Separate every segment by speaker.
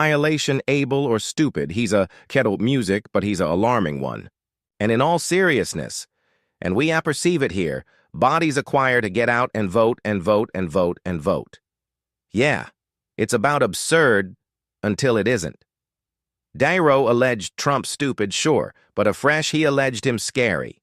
Speaker 1: annihilation able or stupid. He's a kettle music, but he's a alarming one. And in all seriousness, and we apperceive it here, bodies acquire to get out and vote and vote and vote and vote. Yeah, it's about absurd until it isn't. Dairo alleged Trump stupid, sure, but afresh he alleged him scary.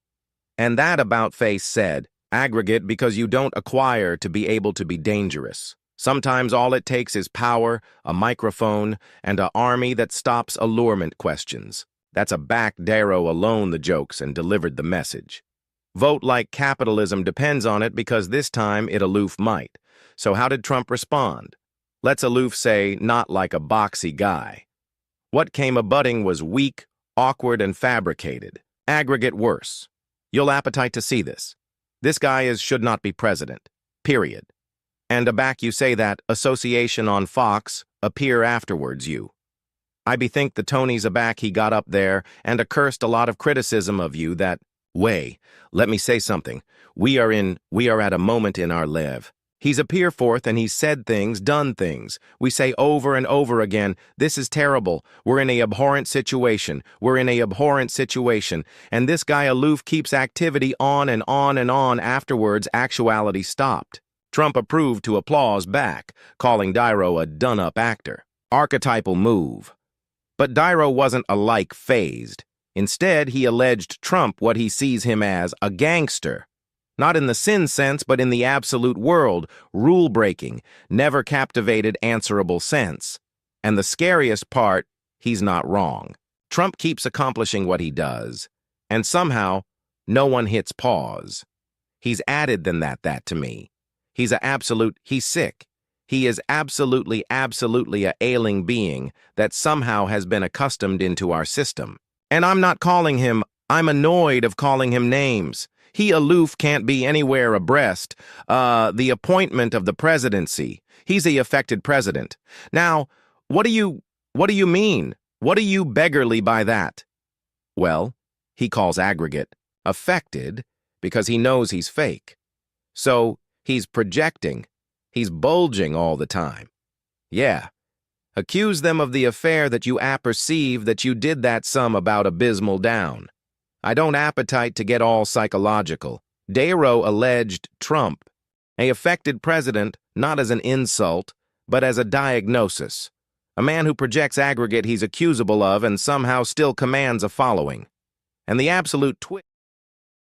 Speaker 1: And that about-face said, aggregate because you don't acquire to be able to be dangerous. Sometimes all it takes is power, a microphone, and an army that stops allurement questions. That's a back Dairo alone the jokes and delivered the message. Vote like capitalism depends on it because this time it aloof might. So how did Trump respond? Let's aloof say, not like a boxy guy. What came a-butting was weak, awkward, and fabricated. Aggregate worse. You'll appetite to see this. This guy should not be president. Period. And aback you say that, association on Fox, appear afterwards you. I bethink the Tonys aback he got up there, and accursed a lot of criticism of you that, way, let me say something, we are at a moment in our live. He's appear forth and he's said things, done things. We say over and over again, this is terrible. We're in a abhorrent situation. We're in a abhorrent situation. And this guy aloof keeps activity on and on and on. Afterwards, actuality stopped. Trump approved to applause back, calling Dairo a done-up actor. Archetypal move. But Dairo wasn't alike phased. Instead, he alleged Trump what he sees him as, a gangster. Not in the sin sense, but in the absolute world, rule-breaking, never captivated, answerable sense. And the scariest part, he's not wrong. Trump keeps accomplishing what he does, and somehow, no one hits pause. He's added than that to me. He's sick. He is absolutely a ailing being that somehow has been accustomed into our system. And I'm annoyed of calling him names. He aloof can't be anywhere abreast. The appointment of the presidency. He's the affected president. Now, what do you mean? What do you beggarly by that? Well, he calls aggregate affected because he knows he's fake. So he's projecting. He's bulging all the time. Yeah. Accuse them of the affair that you apperceive that you did that some about abysmal down. I don't appetite to get all psychological. Dairo alleged Trump, a affected president, not as an insult, but as a diagnosis. A man who projects aggregate he's accusable of and somehow still commands a following. And the absolute twist,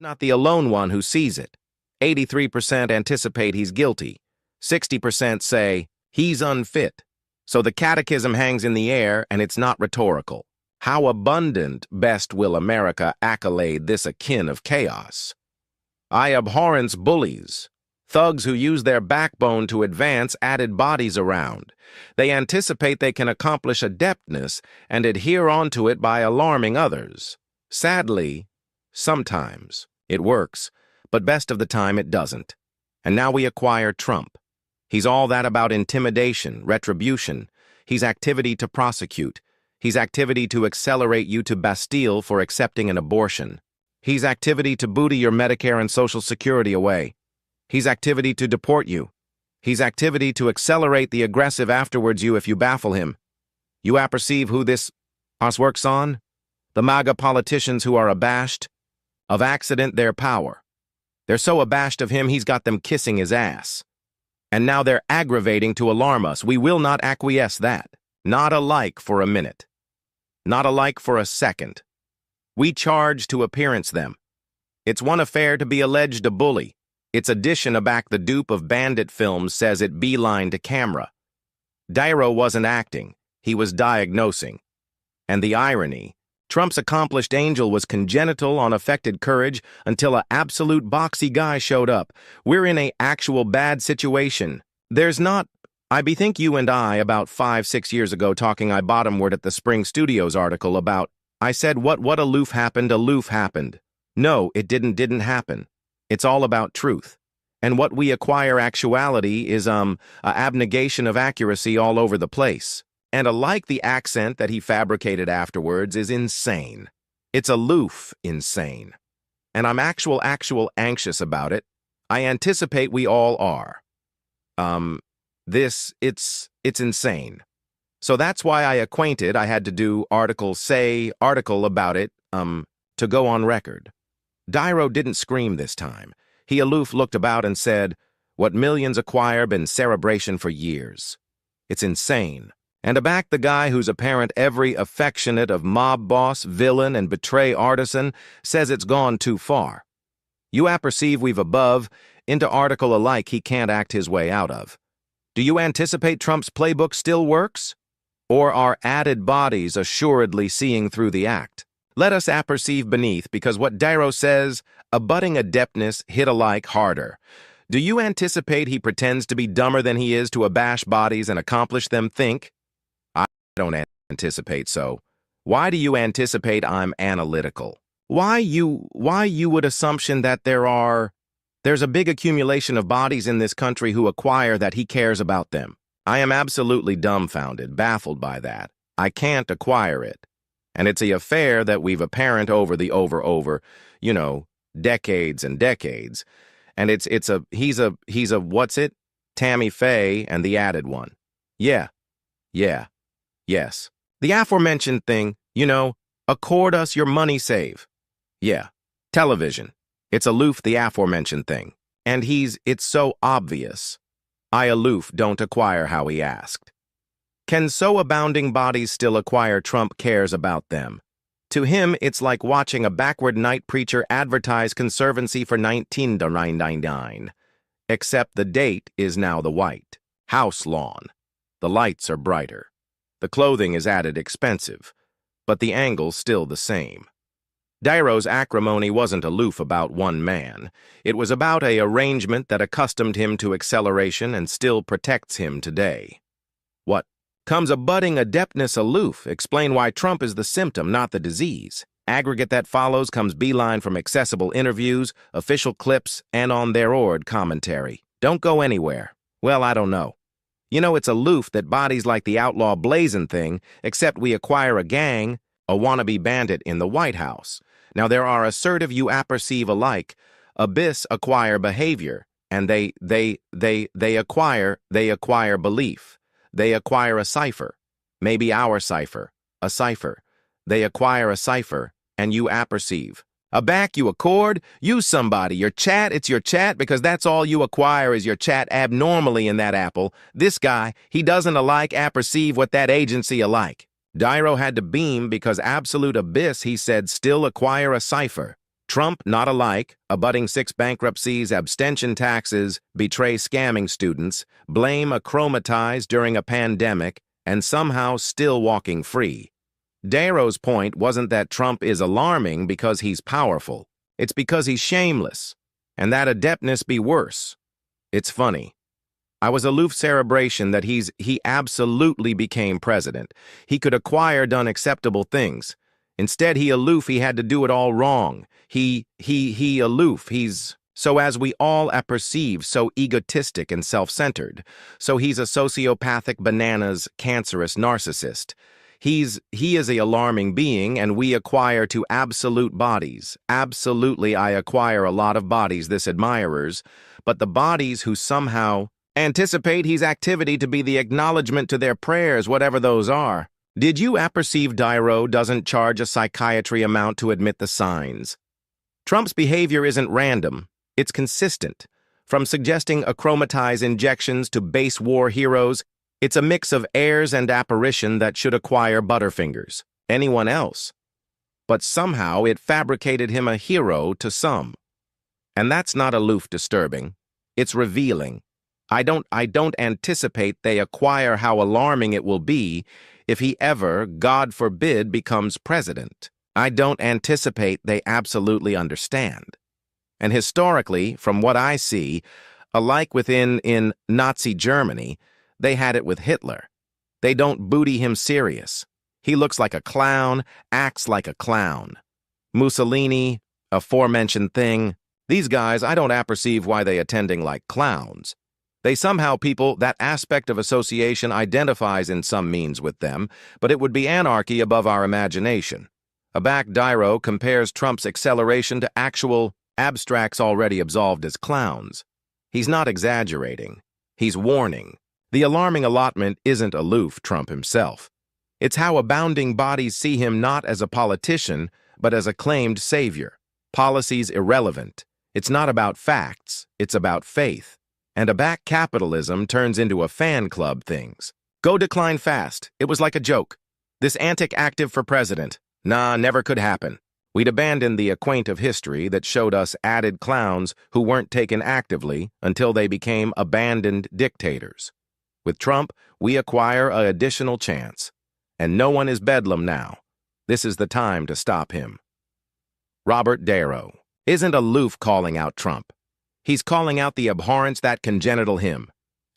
Speaker 1: not the alone one who sees it. 83% anticipate he's guilty. 60% say he's unfit. So the catechism hangs in the air and it's not rhetorical. How abundant best will America accolade this akin of chaos? I abhorrence bullies, thugs who use their backbone to advance added bodies around. They anticipate they can accomplish adeptness and adhere onto it by alarming others. Sadly, sometimes it works, but best of the time it doesn't. And now we acquire Trump. He's all that about intimidation, retribution. He's activity to prosecute. He's activity to accelerate you to Bastille for accepting an abortion. He's activity to booty your Medicare and Social Security away. He's activity to deport you. He's activity to accelerate the aggressive afterwards you if you baffle him. You apperceive who this us works on? The MAGA politicians who are abashed of accident their power. They're so abashed of him he's got them kissing his ass. And now they're aggravating to alarm us. We will not acquiesce that. Not alike for a minute. Not alike for a second. We charge to appearance them. It's one affair to be alleged a bully. Its addition aback the dupe of bandit films says it beeline to camera. Dairo wasn't acting. He was diagnosing. And the irony, Trump's accomplished angel was congenital unaffected courage until a absolute boxy guy showed up. We're in a actual bad situation. There's not... I bethink you and I about 5-6 years ago talking I bottomward at the Spring Studios article about, I said what aloof happened. No, it didn't happen. It's all about truth. And what we acquire actuality is, a abnegation of accuracy all over the place. And alike the accent that he fabricated afterwards is insane. It's aloof insane. And I'm actual anxious about it. I anticipate we all are. It's insane. So that's why I had to do article about it, to go on record. Dyro didn't scream this time. He aloof looked about and said, "What millions acquire been cerebration for years. It's insane." And aback the guy whose apparent every affectionate of mob boss, villain, and betray artisan says it's gone too far. You apperceive we've above, into article alike he can't act his way out of. Do you anticipate Trump's playbook still works? Or are added bodies assuredly seeing through the act? Let us apperceive beneath, because what Dyro says, abutting adeptness hit alike harder. Do you anticipate he pretends to be dumber than he is to abash bodies and accomplish them think? I don't anticipate so. Why do you anticipate I'm analytical? Why you would assumption that there's a big accumulation of bodies in this country who acquire that he cares about them? I am absolutely dumbfounded, baffled by that. I can't acquire it. And it's a affair that we've apparent over decades and decades. And he's a what's it? Tammy Faye and the added one. Yeah. Yes. The aforementioned thing, accord us your money save. Yeah. Television. It's aloof the aforementioned thing. And it's so obvious. I aloof don't acquire how he asked. Can so abounding bodies still acquire Trump cares about them? To him, it's like watching a backward night preacher advertise conservancy for 1999. Except the date is now the white house lawn. The lights are brighter. The clothing is added expensive, but the angle's still the same. Dyro's acrimony wasn't aloof about one man. It was about a arrangement that accustomed him to acceleration and still protects him today. What comes a budding adeptness aloof? Explain why Trump is the symptom, not the disease. Aggregate that follows comes beeline from accessible interviews, official clips, and on their ord commentary. Don't go anywhere. Well, I don't know. It's aloof that bodies like the outlaw Blazin' thing, except we acquire a gang, a wannabe bandit in the White House. Now there are assertive you apperceive alike. Abyss acquire behavior, and they acquire belief. They acquire a cipher, maybe our cipher, a cipher. They acquire a cipher, and you apperceive. Aback you accord, use somebody. Your chat, it's your chat, because that's all you acquire is your chat abnormally in that apple. This guy, he doesn't alike apperceive what that agency alike. Dyro had to beam because absolute abyss, he said, still acquire a cipher. Trump, not alike, abutting 6 bankruptcies, abstention taxes, betray scamming students, blame achromatized during a pandemic, and somehow still walking free. Dyro's point wasn't that Trump is alarming because he's powerful. It's because he's shameless, and that adeptness be worse. It's funny. I was aloof cerebration that he absolutely became president. He could acquire done acceptable things. Instead, he aloof, he had to do it all wrong. He aloof, he's, so as we all apperceive, so egotistic and self-centered. So he's a sociopathic bananas, cancerous narcissist. He is a alarming being, and we acquire to absolute bodies. Absolutely, I acquire a lot of bodies, this admirers, but the bodies who somehow anticipate his activity to be the acknowledgement to their prayers, whatever those are. Did you apperceive Dyro doesn't charge a psychiatry amount to admit the signs? Trump's behavior isn't random, it's consistent. From suggesting achromatized injections to base war heroes, it's a mix of airs and apparition that should acquire Butterfingers. Anyone else? But somehow it fabricated him a hero to some. And that's not aloof disturbing. It's revealing. I don't anticipate they acquire how alarming it will be if he ever, God forbid, becomes president. I don't anticipate they absolutely understand. And historically, from what I see, alike in Nazi Germany, they had it with Hitler. They don't booty him serious. He looks like a clown, acts like a clown. Mussolini, aforementioned thing. These guys, I don't apperceive why they attending like clowns. They somehow that aspect of association identifies in some means with them, but it would be anarchy above our imagination. Aback Dyro compares Trump's acceleration to actual abstracts already absolved as clowns. He's not exaggerating. He's warning. The alarming allotment isn't aloof Trump himself. It's how abounding bodies see him not as a politician, but as a claimed savior. Policies irrelevant. It's not about facts, it's about faith. And a back capitalism turns into a fan club things. Go decline fast. It was like a joke. This antic active for president. Nah, never could happen. We'd abandoned the acquaint of history that showed us added clowns who weren't taken actively until they became abandoned dictators. With Trump, we acquire an additional chance. And no one is bedlam now. This is the time to stop him. Robert Darrow isn't aloof calling out Trump. He's calling out the abhorrence that congenital him.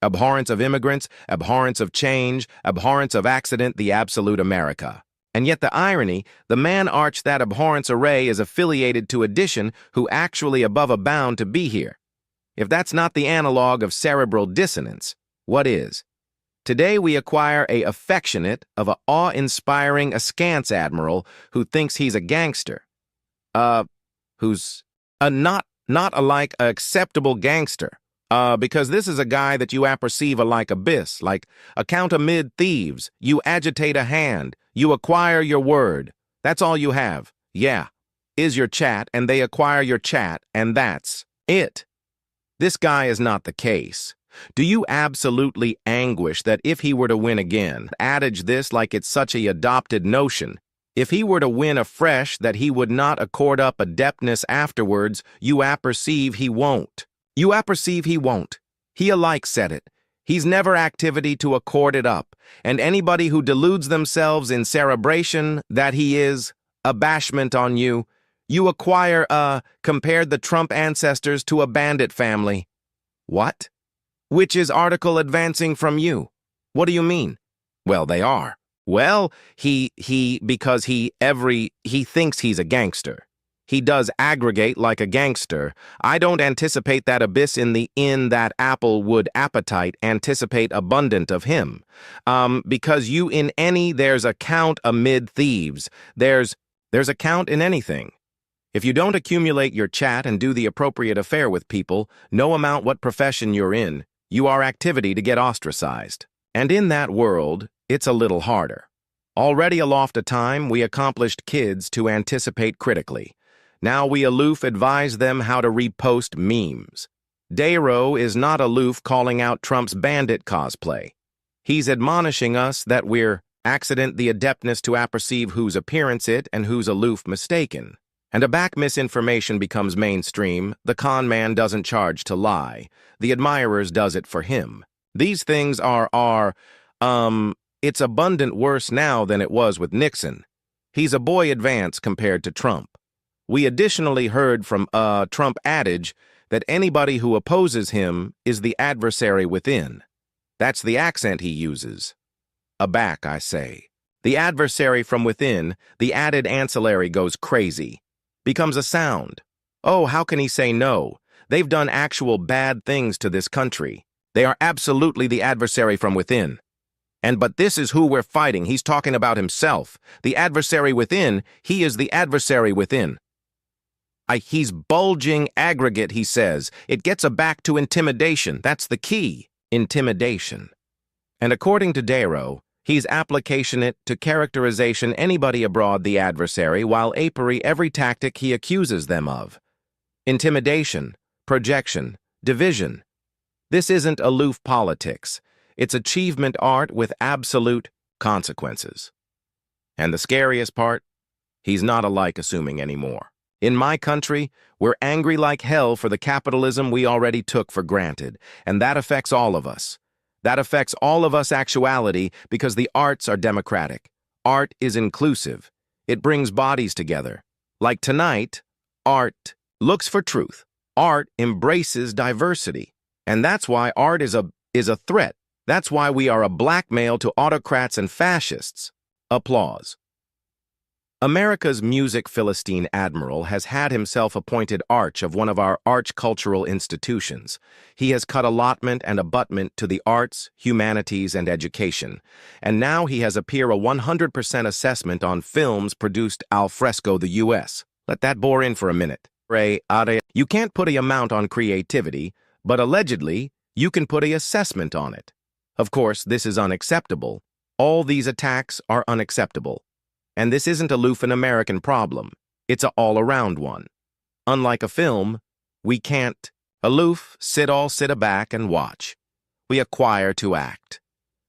Speaker 1: Abhorrence of immigrants, abhorrence of change, abhorrence of accident, the absolute America. And yet the irony, the man arch that abhorrence array is affiliated to addition who actually above a bound to be here. If that's not the analog of cerebral dissonance, what is? Today we acquire a affectionate of a awe-inspiring askance admiral who thinks he's a gangster. Who's a not alike a acceptable gangster. Because this is a guy that you apperceive alike abyss, like account amid thieves. You agitate a hand, you acquire your word. That's all you have. Yeah, is your chat, and they acquire your chat, and that's it. This guy is not the case. Do you absolutely anguish that if he were to win again, adage this like it's such a adopted notion, if he were to win afresh that he would not accord up adeptness afterwards, you apperceive he won't. You apperceive he won't. He alike said it. He's never activity to accord it up, and anybody who deludes themselves in cerebration that he is abashment on you, you acquire compared the Trump ancestors to a bandit family. What? Which is article advancing from you? What do you mean? Well, they are. Well, because he thinks he's a gangster. He does aggregate like a gangster. I don't anticipate that abyss in that apple would appetite anticipate abundant of him. Because you in any, there's a count amid thieves. There's a count in anything. If you don't accumulate your chat and do the appropriate affair with people, no amount what profession you're in, you are activity to get ostracized. And in that world, it's a little harder. Already aloft a time, we accomplished kids to anticipate critically. Now we aloof advise them how to repost memes. Darrow is not aloof calling out Trump's bandit cosplay. He's admonishing us that we're accident the adeptness to apperceive whose appearance it and whose aloof mistaken. And a back misinformation becomes mainstream. The con man doesn't charge to lie. The admirers does it for him. These things it's abundant worse now than it was with Nixon. He's a boy advance compared to Trump. We additionally heard from Trump adage that anybody who opposes him is the adversary within. That's the accent he uses. Aback, I say. The adversary from within, the added ancillary goes crazy. Becomes a sound. Oh, how can he say no? They've done actual bad things to this country. They are absolutely the adversary from within. But this is who we're fighting. He's talking about himself. The adversary within, he is the adversary within. He's bulging aggregate, he says. It gets back to intimidation. That's the key. Intimidation. And according to Darrow, he's application it to characterization anybody abroad the adversary while apery every tactic he accuses them of. Intimidation, projection, division. This isn't aloof politics. It's achievement art with absolute consequences. And the scariest part, he's not alike assuming anymore. In my country, we're angry like hell for the capitalism we already took for granted, and that affects all of us. That affects all of us actuality because the arts are democratic. Art is inclusive. It brings bodies together. Like tonight, art looks for truth. Art embraces diversity. And that's why art is a threat. That's why we are a blackmail to autocrats and fascists. Applause. America's music Philistine admiral has had himself appointed arch of one of our arch-cultural institutions. He has cut allotment and abutment to the arts, humanities, and education. And now he has appear a 100% assessment on films produced al fresco the U.S. Let that bore in for a minute. You can't put a amount on creativity, but allegedly, you can put a assessment on it. Of course, this is unacceptable. All these attacks are unacceptable. And this isn't a aloof an American problem. It's a all-around one. Unlike a film, we can't aloof, sit aback and watch. We acquire to act.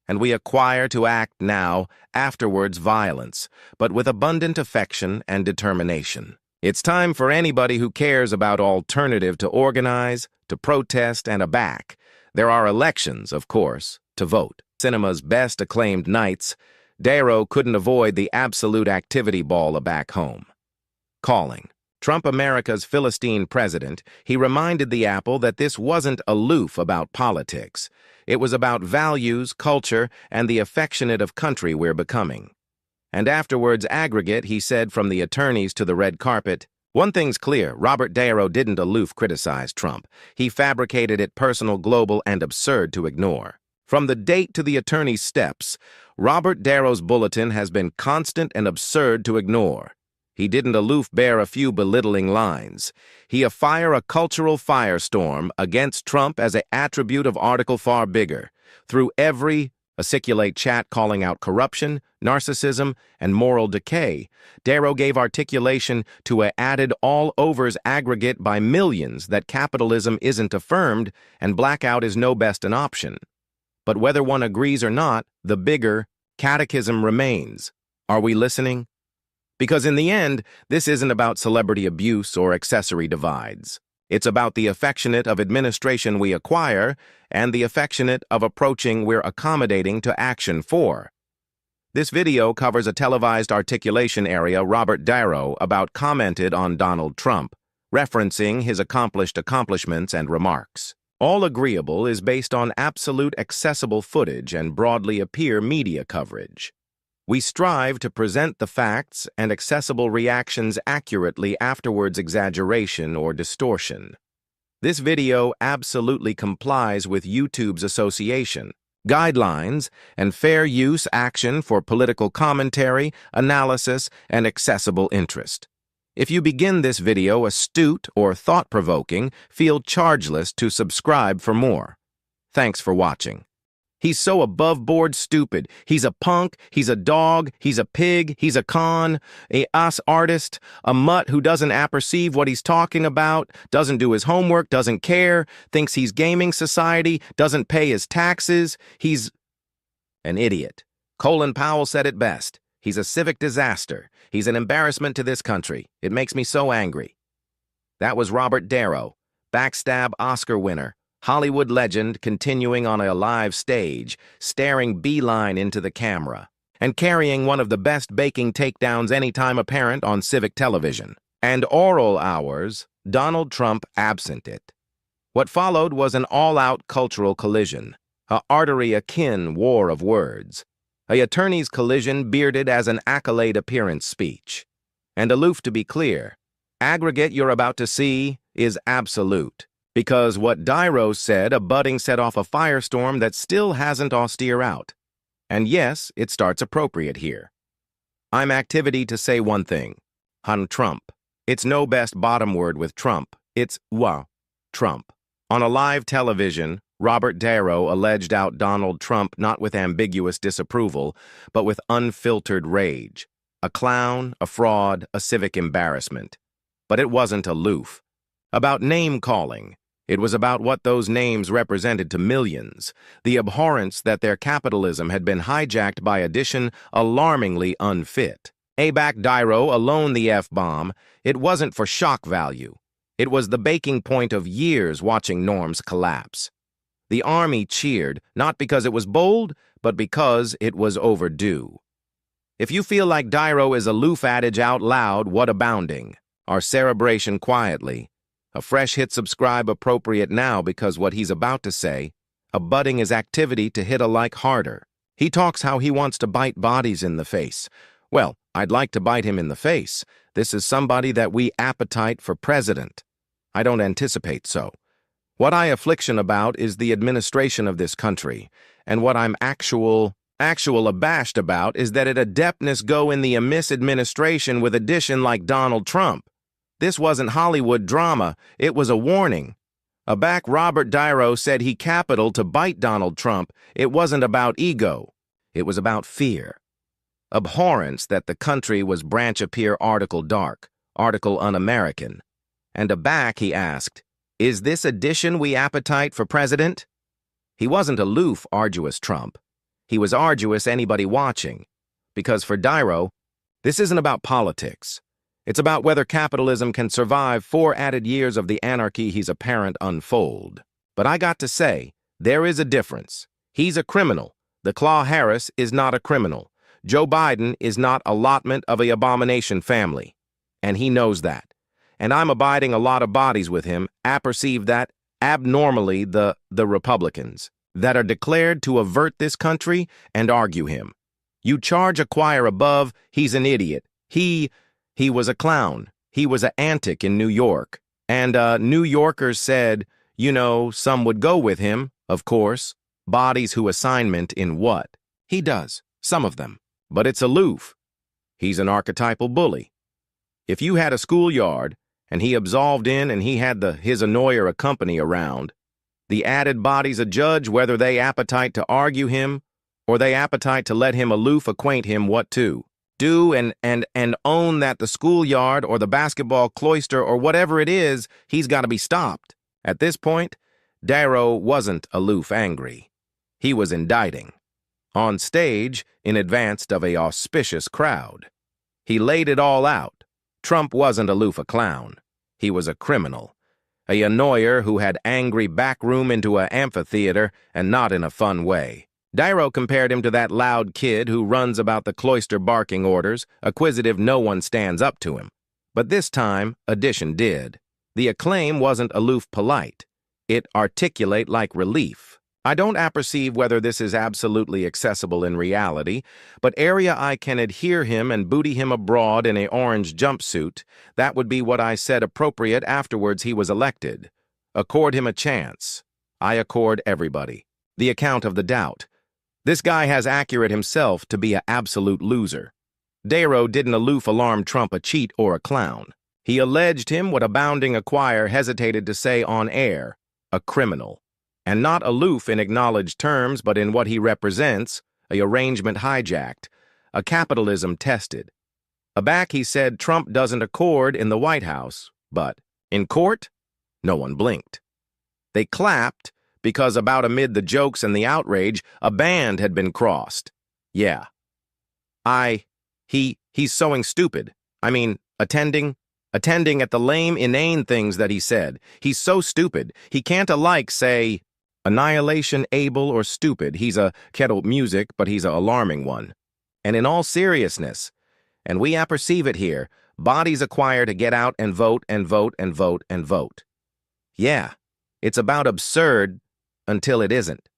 Speaker 1: And we acquire to act now, afterwards violence, but with abundant affection and determination. It's time for anybody who cares about alternative to organize, to protest, and back. There are elections, of course, to vote. Cinema's best acclaimed nights, Darrow couldn't avoid the absolute activity ball back home. Calling Trump America's Philistine president, he reminded the Apple that this wasn't aloof about politics. It was about values, culture, and the affectionate of country we're becoming. And afterwards, aggregate, he said from the attorneys to the red carpet, one thing's clear, Robert Darrow didn't aloof criticize Trump. He fabricated it personal, global, and absurd to ignore. From the date to the attorney's steps, Robert Darrow's bulletin has been constant and absurd to ignore. He didn't aloof bear a few belittling lines. He afire a cultural firestorm against Trump as an attribute of article far bigger. Through every articulate chat calling out corruption, narcissism, and moral decay, Darrow gave articulation to a added all-overs aggregate by millions that capitalism isn't affirmed and blackout is no best an option. But whether one agrees or not, the bigger catechism remains. Are we listening? Because in the end, this isn't about celebrity abuse or accessory divides. It's about the affectionate of administration we acquire and the affectionate of approaching we're accommodating to action for. This video covers a televised articulation area Robert Darrow about commented on Donald Trump, referencing his accomplished accomplishments and remarks. All agreeable is based on absolute accessible footage and broadly appear media coverage. We strive to present the facts and accessible reactions accurately, afterwards exaggeration or distortion. This video absolutely complies with YouTube's association, guidelines, and fair use action for political commentary, analysis, and accessible interest. If you begin this video astute or thought-provoking, feel chargeless to subscribe for more. Thanks for watching. He's so above-board stupid. He's a punk, he's a dog, he's a pig, he's a con, a us artist, a mutt who doesn't apperceive what he's talking about, doesn't do his homework, doesn't care, thinks he's gaming society, doesn't pay his taxes. He's an idiot. Colin Powell said it best. He's a civic disaster. He's an embarrassment to this country. It makes me so angry. That was Robert Darrow, backstab Oscar winner, Hollywood legend continuing on a live stage, staring beeline into the camera, and carrying one of the best baking takedowns anytime apparent on civic television. And oral hours, Donald Trump absent it. What followed was an all-out cultural collision, a artery-akin war of words, a attorney's collision bearded as an accolade appearance speech. And aloof to be clear, aggregate you're about to see is absolute. Because what Darrow said, a budding set off a firestorm that still hasn't austere out. And yes, it starts appropriate here. I'm activity to say one thing. Han Trump. It's no best bottom word with Trump. It's Trump. On a live television, Robert Darrow alleged out Donald Trump not with ambiguous disapproval, but with unfiltered rage. A clown, a fraud, a civic embarrassment. But it wasn't aloof. About name-calling. It was about what those names represented to millions, the abhorrence that their capitalism had been hijacked by addition alarmingly unfit. Back Darrow alone the F-bomb, it wasn't for shock value. It was the baking point of years watching norms collapse. The army cheered, not because it was bold, but because it was overdue. If you feel like Darrow is aloof adage out loud, what abounding. Our cerebration quietly. A fresh hit subscribe appropriate now because what he's about to say, abutting his activity to hit a like harder. He talks how he wants to bite bodies in the face. Well, I'd like to bite him in the face. This is somebody that we appetite for president. I don't anticipate so. What I affliction about is the administration of this country, and what I'm actual abashed about is that it adeptness go in the amiss administration with addition like Donald Trump. This wasn't Hollywood drama, it was a warning. Aback Robert Dairo said he capital to bite Donald Trump. It wasn't about ego. It was about fear. Abhorrence that the country was branch appear article dark, article un-American. And aback he asked, is this edition we appetite for president? He wasn't aloof, arduous Trump. He was arduous anybody watching. Because for Dairo, this isn't about politics. It's about whether capitalism can survive 4 added years of the anarchy he's apparent unfold. But I got to say, there is a difference. He's a criminal. The Claw Harris is not a criminal. Joe Biden is not allotment of a abomination family. And he knows that. And I'm abiding a lot of bodies with him, apperceive that abnormally the Republicans, that are declared to avert this country and argue him. You charge a choir above, he's an idiot. He was a clown. He was an antic in New York. And New Yorkers said, you know, some would go with him, of course. Bodies who assignment in what? He does, some of them. But it's aloof. He's an archetypal bully. If you had a schoolyard, and he absolved in and he had his annoyer a company around, the added bodies a judge whether they appetite to argue him, or they appetite to let him aloof acquaint him what to do and own that the schoolyard or the basketball cloister or whatever it is, he's got to be stopped. At this point, Dairo wasn't aloof angry. He was indicting. On stage, in advance of a auspicious crowd. He laid it all out. Trump wasn't aloof a clown. He was a criminal. A annoyer who had angry backroom into an amphitheater and not in a fun way. Dairo compared him to that loud kid who runs about the cloister barking orders, acquisitive no one stands up to him. But this time, addition did. The acclaim wasn't aloof polite. It articulate like relief. I don't apperceive whether this is absolutely accessible in reality, but area I can adhere him and booty him abroad in a orange jumpsuit, that would be what I said appropriate afterwards he was elected. Accord him a chance. I accord everybody. The account of the doubt. This guy has accurate himself to be a absolute loser. Dairo didn't aloof alarm Trump a cheat or a clown. He alleged him what abounding acquire hesitated to say on air, a criminal. And not aloof in acknowledged terms, but in what he represents, a arrangement hijacked, a capitalism tested. Aback he said Trump doesn't accord in the White House, but in court, no one blinked. They clapped because about amid the jokes and the outrage, a band had been crossed. Yeah. He's sowing stupid. I mean, attending at the lame, inane things that he said. He's so stupid, he can't alike say, annihilation able or stupid. He's a kettle music, but he's a alarming one. And in all seriousness, and we apperceive it here, bodies acquire to get out and vote and vote and vote and vote. Yeah, it's about absurd until it isn't.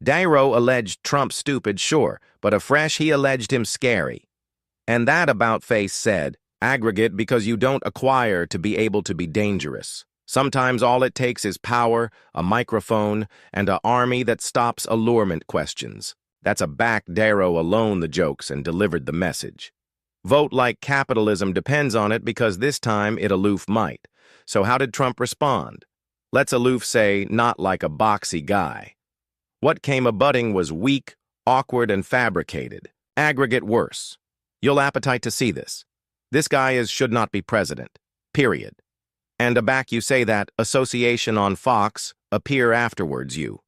Speaker 1: Dairo alleged Trump stupid, sure, but afresh he alleged him scary. And that about-face said, aggregate because you don't acquire to be able to be dangerous. Sometimes all it takes is power, a microphone, and an army that stops allurement questions. That's a back Dairo alone the jokes and delivered the message. Vote like capitalism depends on it because this time it aloof might. So how did Trump respond? Let's aloof say, not like a boxy guy. What came a-butting was weak, awkward, and fabricated. Aggregate worse. You'll appetite to see this. This guy should not be president. Period. And aback you say that, association on Fox, appear afterwards you.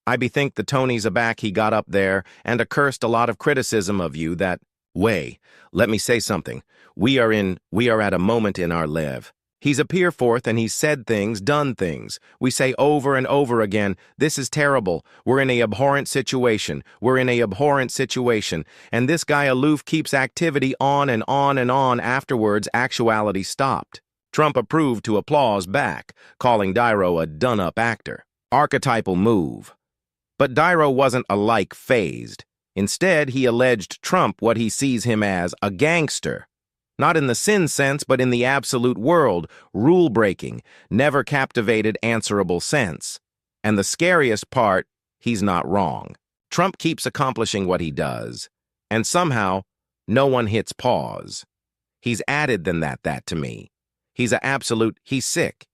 Speaker 1: I bethink the Tonys aback he got up there, and accursed a lot of criticism of you that, way, let me say something, we are at a moment in our live. He's appear forth and he's said things, done things. We say over and over again, this is terrible. We're in a abhorrent situation. We're in a abhorrent situation. And this guy aloof keeps activity on and on and on afterwards actuality stopped. Trump approved to applause back, calling Dairo a done-up actor. Archetypal move. But Dairo wasn't alike phased. Instead, he alleged Trump what he sees him as, a gangster. Not in the sin sense, but in the absolute world, rule-breaking, never captivated answerable sense. And the scariest part, he's not wrong. Trump keeps accomplishing what he does. And somehow, no one hits pause. He's added than that to me. He's he's sick.